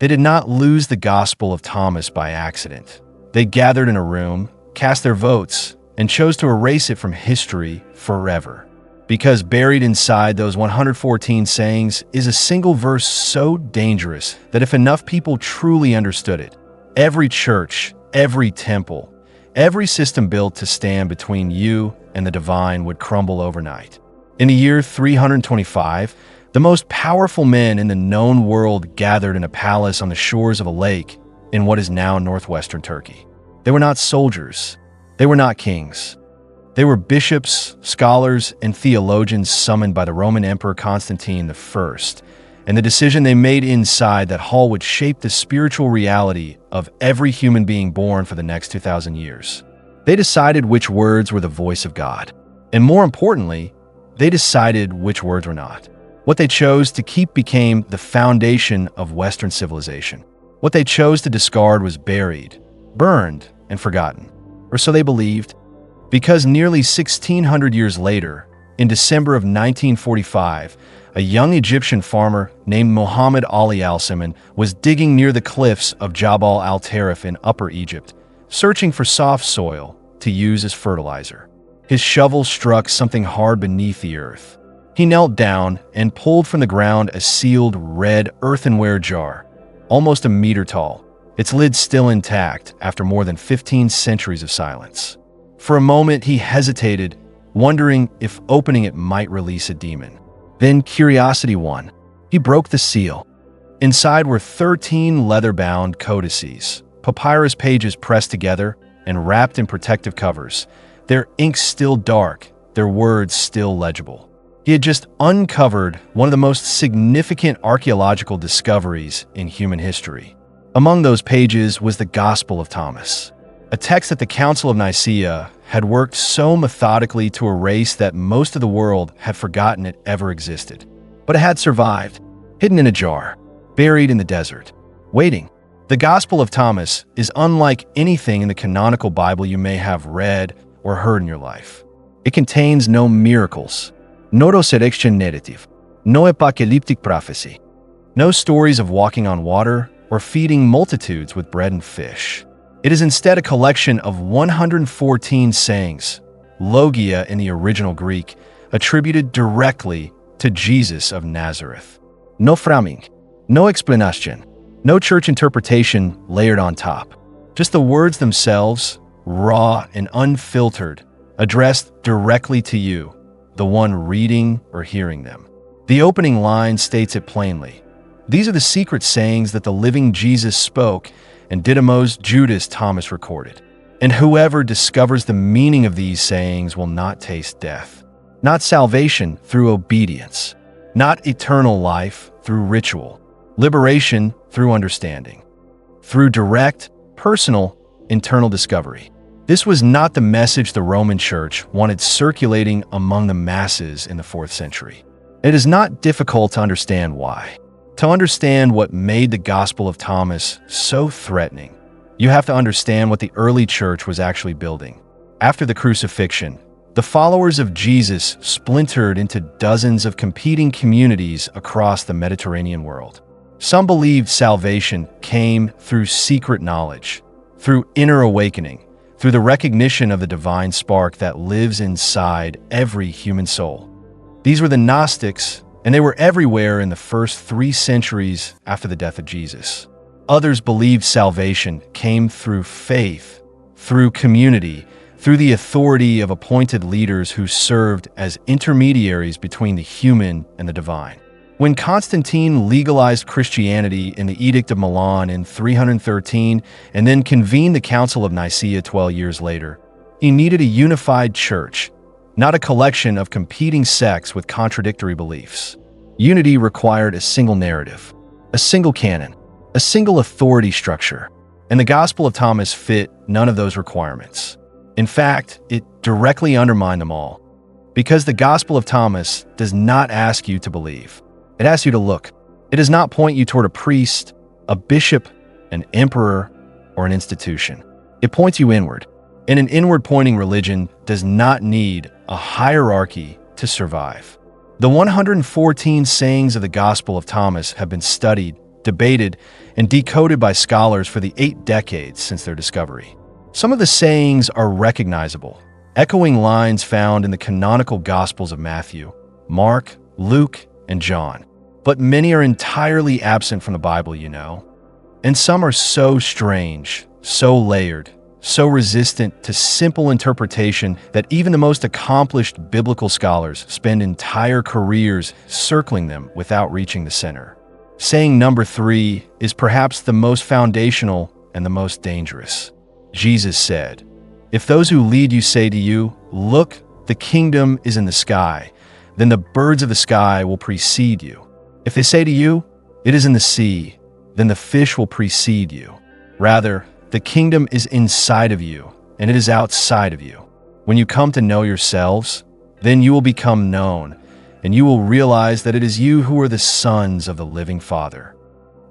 They did not lose the Gospel of Thomas by accident. They gathered in a room, cast their votes, and chose to erase it from history forever. Because buried inside those 114 sayings is a single verse so dangerous that if enough people truly understood it, every church, every temple, every system built to stand between you and the divine would crumble overnight. In the year 325, the most powerful men in the known world gathered in a palace on the shores of a lake in what is now northwestern Turkey. They were not soldiers. They were not kings. They were bishops, scholars, and theologians summoned by the Roman Emperor Constantine I, and the decision they made inside that hall would shape the spiritual reality of every human being born for the next 2,000 years. They decided which words were the voice of God, and more importantly, they decided which words were not. What they chose to keep became the foundation of Western civilization. What they chose to discard was buried, burned, and forgotten, or so they believed, because nearly 1,600 years later, in December of 1945, a young Egyptian farmer named Muhammad Ali al-Siman was digging near the cliffs of Jabal al-Tarif in Upper Egypt, searching for soft soil to use as fertilizer. His shovel struck something hard beneath the earth. He knelt down and pulled from the ground a sealed red earthenware jar, almost a meter tall, its lid still intact after more than 15 centuries of silence. For a moment, he hesitated, wondering if opening it might release a demon. Then curiosity won. He broke the seal. Inside were 13 leather-bound codices, papyrus pages pressed together and wrapped in protective covers, their ink still dark, their words still legible. He had just uncovered one of the most significant archaeological discoveries in human history. Among those pages was the Gospel of Thomas, a text that the Council of Nicaea had worked so methodically to erase that most of the world had forgotten it ever existed. But it had survived, hidden in a jar, buried in the desert, waiting. The Gospel of Thomas is unlike anything in the canonical Bible you may have read or heard in your life. It contains no miracles, no resurrection narrative, no apocalyptic prophecy, no stories of walking on water or feeding multitudes with bread and fish. It is instead a collection of 114 sayings, logia in the original Greek, attributed directly to Jesus of Nazareth. No framing, no explanation, no church interpretation layered on top. Just the words themselves, raw and unfiltered, addressed directly to you, the one reading or hearing them. The opening line states it plainly. These are the secret sayings that the living Jesus spoke and Didymus Judas Thomas recorded. And whoever discovers the meaning of these sayings will not taste death. Not salvation through obedience. Not eternal life through ritual. Liberation through understanding. Through direct, personal, internal discovery. This was not the message the Roman Church wanted circulating among the masses in the 4th century. It is not difficult to understand why. To understand what made the Gospel of Thomas so threatening, you have to understand what the early church was actually building. After the crucifixion, the followers of Jesus splintered into dozens of competing communities across the Mediterranean world. Some believed salvation came through secret knowledge, through inner awakening, through the recognition of the divine spark that lives inside every human soul. These were the Gnostics, and they were everywhere in the first 3 centuries after the death of Jesus. Others believed salvation came through faith, through community, through the authority of appointed leaders who served as intermediaries between the human and the divine. When Constantine legalized Christianity in the Edict of Milan in 313 and then convened the Council of Nicaea 12 years later, he needed a unified church, not a collection of competing sects with contradictory beliefs. Unity required a single narrative, a single canon, a single authority structure, and the Gospel of Thomas fit none of those requirements. In fact, it directly undermined them all, because the Gospel of Thomas does not ask you to believe. It asks you to look. It does not point you toward a priest, a bishop, an emperor, or an institution. It points you inward. And an inward-pointing religion does not need a hierarchy to survive. The 114 sayings of the Gospel of Thomas have been studied, debated, and decoded by scholars for the 8 decades since their discovery. Some of the sayings are recognizable, echoing lines found in the canonical Gospels of Matthew, Mark, Luke, and John. But many are entirely absent from the Bible, And some are so strange, so layered, so resistant to simple interpretation that even the most accomplished biblical scholars spend entire careers circling them without reaching the center. Saying number 3 is perhaps the most foundational and the most dangerous. Jesus said, "If those who lead you say to you, 'Look, the kingdom is in the sky,' then the birds of the sky will precede you. If they say to you, 'It is in the sea,' then the fish will precede you. Rather, the kingdom is inside of you, and it is outside of you. When you come to know yourselves, then you will become known, and you will realize that it is you who are the sons of the living Father.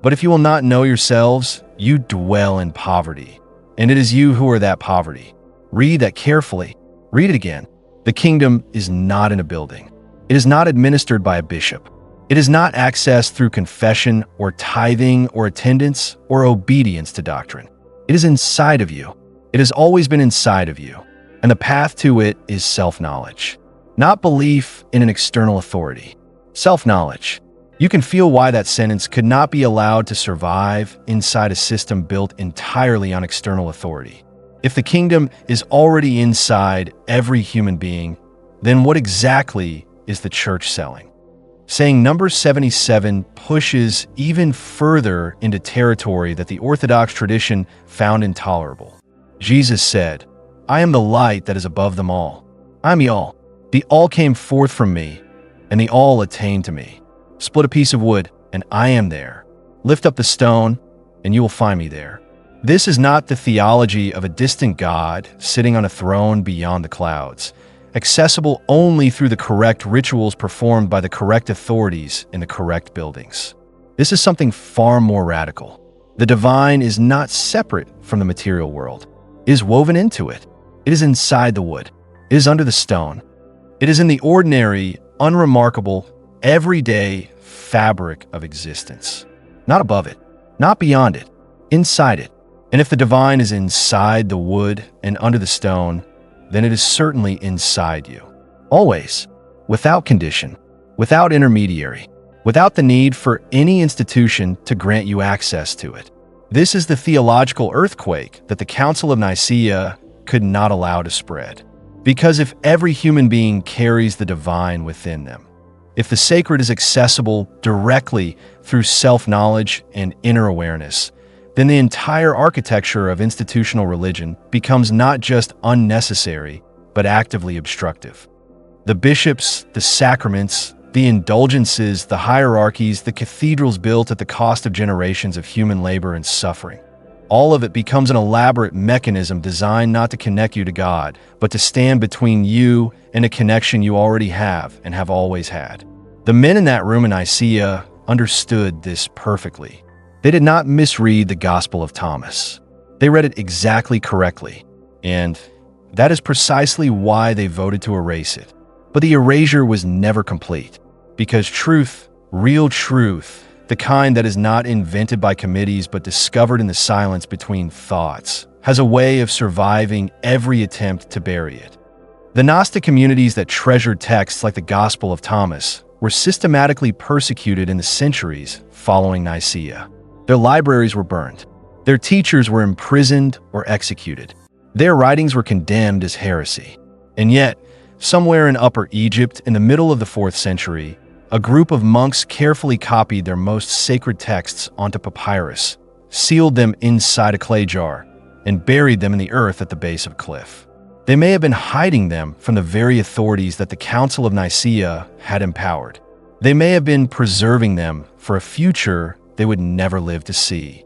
But if you will not know yourselves, you dwell in poverty, and it is you who are that poverty." Read that carefully. Read it again. The kingdom is not in a building. It is not administered by a bishop. It is not accessed through confession or tithing or attendance or obedience to doctrine. It is inside of you. It has always been inside of you. And the path to it is self-knowledge. Not belief in an external authority. Self-knowledge. You can feel why that sentence could not be allowed to survive inside a system built entirely on external authority. If the kingdom is already inside every human being, then what exactly is the church selling? Saying number 77 pushes even further into territory that the Orthodox tradition found intolerable. Jesus said, "I am the light that is above them all. I am the all. The all came forth from me, and the all attained to me. Split a piece of wood, and I am there. Lift up the stone, and you will find me there." This is not the theology of a distant God sitting on a throne beyond the clouds, accessible only through the correct rituals performed by the correct authorities in the correct buildings. This is something far more radical. The divine is not separate from the material world. It is woven into it. It is inside the wood. It is under the stone. It is in the ordinary, unremarkable, everyday fabric of existence. Not above it, not beyond it, inside it. And if the divine is inside the wood and under the stone, then it is certainly inside you. Always, without condition, without intermediary, without the need for any institution to grant you access to it. This is the theological earthquake that the Council of Nicaea could not allow to spread. Because if every human being carries the divine within them, if the sacred is accessible directly through self-knowledge and inner awareness, then the entire architecture of institutional religion becomes not just unnecessary, but actively obstructive. The bishops, the sacraments, the indulgences, the hierarchies, the cathedrals built at the cost of generations of human labor and suffering. All of it becomes an elaborate mechanism designed not to connect you to God, but to stand between you and a connection you already have and have always had. The men in that room in Nicaea understood this perfectly. They did not misread the Gospel of Thomas. They read it exactly correctly, and that is precisely why they voted to erase it. But the erasure was never complete, because truth, real truth, the kind that is not invented by committees but discovered in the silence between thoughts, has a way of surviving every attempt to bury it. The Gnostic communities that treasured texts like the Gospel of Thomas were systematically persecuted in the centuries following Nicaea. Their libraries were burned. Their teachers were imprisoned or executed. Their writings were condemned as heresy. And yet, somewhere in Upper Egypt in the middle of the 4th century, a group of monks carefully copied their most sacred texts onto papyrus, sealed them inside a clay jar, and buried them in the earth at the base of a cliff. They may have been hiding them from the very authorities that the Council of Nicaea had empowered. They may have been preserving them for a future they would never live to see.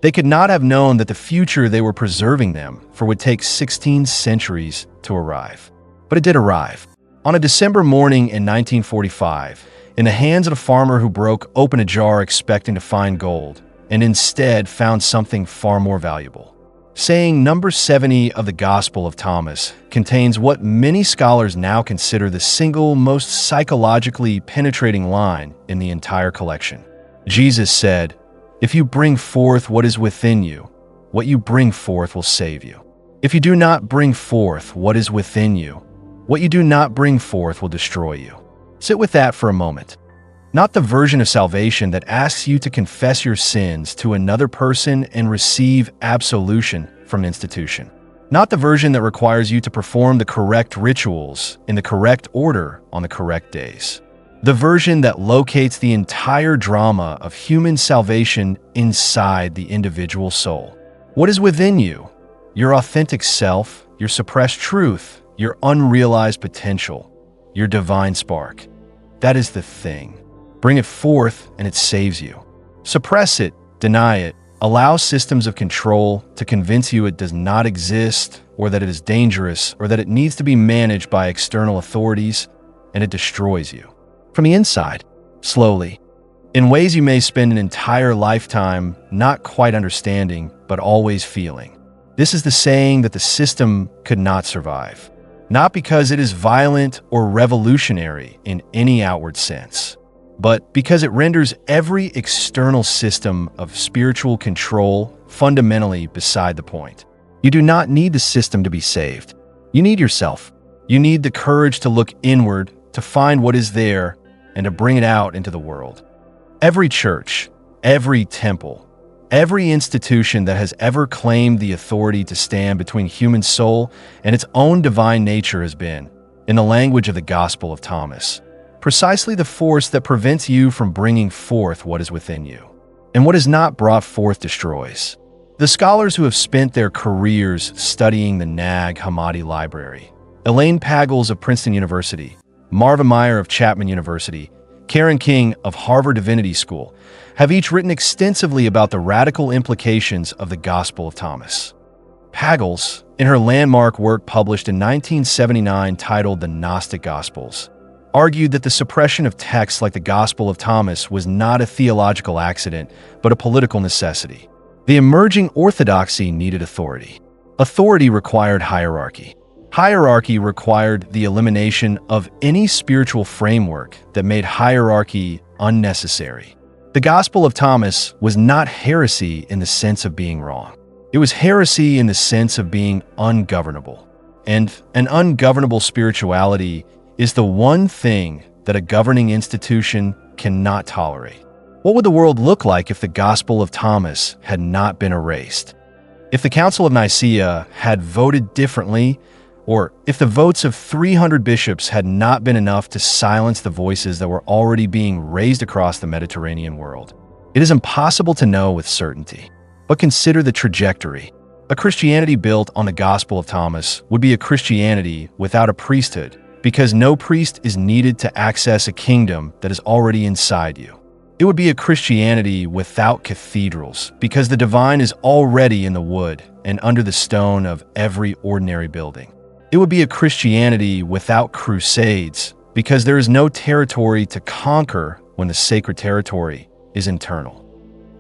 They could not have known that the future they were preserving them for would take 16 centuries to arrive. But it did arrive. On a December morning in 1945, in the hands of a farmer who broke open a jar expecting to find gold, and instead found something far more valuable. Saying number 70 of the Gospel of Thomas contains what many scholars now consider the single most psychologically penetrating line in the entire collection. Jesus said, If you bring forth what is within you, what you bring forth will save you. If you do not bring forth what is within you, what you do not bring forth will destroy you. Sit with that for a moment. Not the version of salvation that asks you to confess your sins to another person and receive absolution from an institution. Not the version that requires you to perform the correct rituals in the correct order on the correct days. The version that locates the entire drama of human salvation inside the individual soul. What is within you? Your authentic self, your suppressed truth, your unrealized potential, your divine spark. That is the thing. Bring it forth and it saves you. Suppress it, deny it, allow systems of control to convince you it does not exist, or that it is dangerous, or that it needs to be managed by external authorities, and it destroys you. From the inside, slowly, in ways you may spend an entire lifetime not quite understanding, but always feeling. This is the saying that the system could not survive. Not because it is violent or revolutionary in any outward sense, but because it renders every external system of spiritual control fundamentally beside the point. You do not need the system to be saved. You need yourself. You need the courage to look inward, to find what is there, and to bring it out into the world. Every church, every temple, every institution that has ever claimed the authority to stand between human soul and its own divine nature has been, in the language of the Gospel of Thomas, precisely the force that prevents you from bringing forth what is within you. And what is not brought forth destroys. The scholars who have spent their careers studying the Nag Hammadi Library, Elaine Pagels of Princeton University, Marva Meyer of Chapman University, Karen King of Harvard Divinity School, have each written extensively about the radical implications of the Gospel of Thomas. Pagels, in her landmark work published in 1979 titled The Gnostic Gospels, argued that the suppression of texts like the Gospel of Thomas was not a theological accident, but a political necessity. The emerging orthodoxy needed authority. Authority required hierarchy. Hierarchy required the elimination of any spiritual framework that made hierarchy unnecessary. The Gospel of Thomas was not heresy in the sense of being wrong. It was heresy in the sense of being ungovernable. And an ungovernable spirituality is the one thing that a governing institution cannot tolerate. What would the world look like if the Gospel of Thomas had not been erased? If the Council of Nicaea had voted differently, or if the votes of 300 bishops had not been enough to silence the voices that were already being raised across the Mediterranean world? It is impossible to know with certainty. But consider the trajectory. A Christianity built on the Gospel of Thomas would be a Christianity without a priesthood, because no priest is needed to access a kingdom that is already inside you. It would be a Christianity without cathedrals, because the divine is already in the wood and under the stone of every ordinary building. It would be a Christianity without crusades, because there is no territory to conquer when the sacred territory is internal.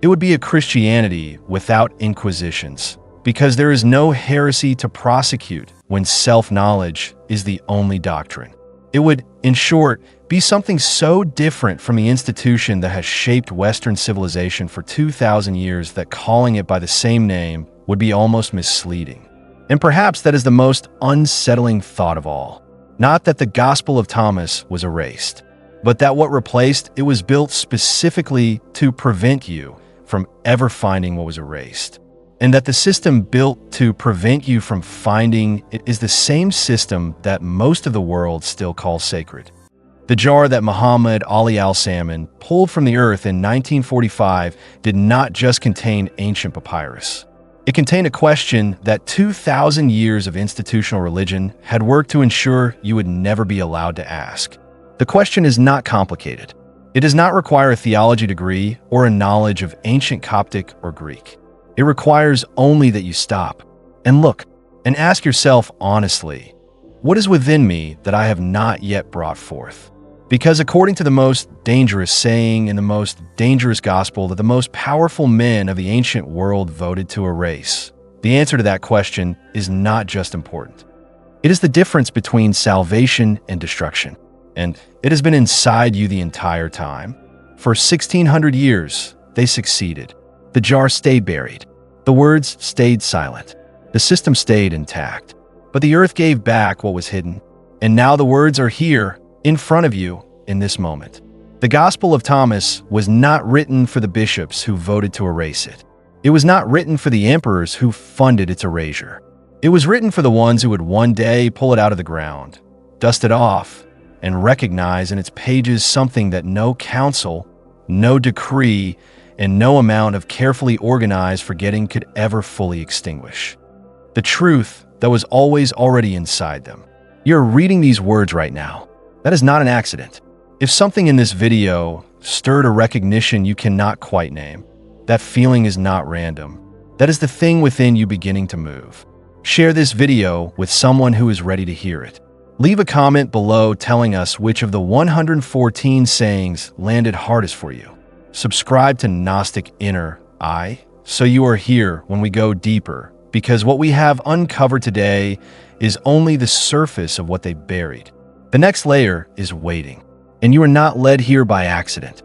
It would be a Christianity without inquisitions, because there is no heresy to prosecute when self-knowledge is the only doctrine. It would, in short, be something so different from the institution that has shaped Western civilization for 2,000 years that calling it by the same name would be almost misleading. And perhaps that is the most unsettling thought of all. Not that the Gospel of Thomas was erased, but that what replaced it was built specifically to prevent you from ever finding what was erased. And that the system built to prevent you from finding it is the same system that most of the world still calls sacred. The jar that Muhammad Ali al-Salman pulled from the earth in 1945 did not just contain ancient papyrus. It contained a question that 2,000 years of institutional religion had worked to ensure you would never be allowed to ask. The question is not complicated. It does not require a theology degree or a knowledge of ancient Coptic or Greek. It requires only that you stop and look and ask yourself honestly, what is within me that I have not yet brought forth? Because according to the most dangerous saying in the most dangerous gospel that the most powerful men of the ancient world voted to erase, the answer to that question is not just important. It is the difference between salvation and destruction, and it has been inside you the entire time. For 1,600 years, they succeeded. The jar stayed buried. The words stayed silent. The system stayed intact. But the earth gave back what was hidden. And now the words are here, in front of you, in this moment. The Gospel of Thomas was not written for the bishops who voted to erase it. It was not written for the emperors who funded its erasure. It was written for the ones who would one day pull it out of the ground, dust it off, and recognize in its pages something that no council, no decree, and no amount of carefully organized forgetting could ever fully extinguish. The truth that was always already inside them. You're reading these words right now. That is not an accident. If something in this video stirred a recognition you cannot quite name, that feeling is not random. That is the thing within you beginning to move. Share this video with someone who is ready to hear it. Leave a comment below telling us which of the 114 sayings landed hardest for you. Subscribe to Gnostic Inner Eye so you are here when we go deeper, because what we have uncovered today is only the surface of what they buried. The next layer is waiting, and you are not led here by accident.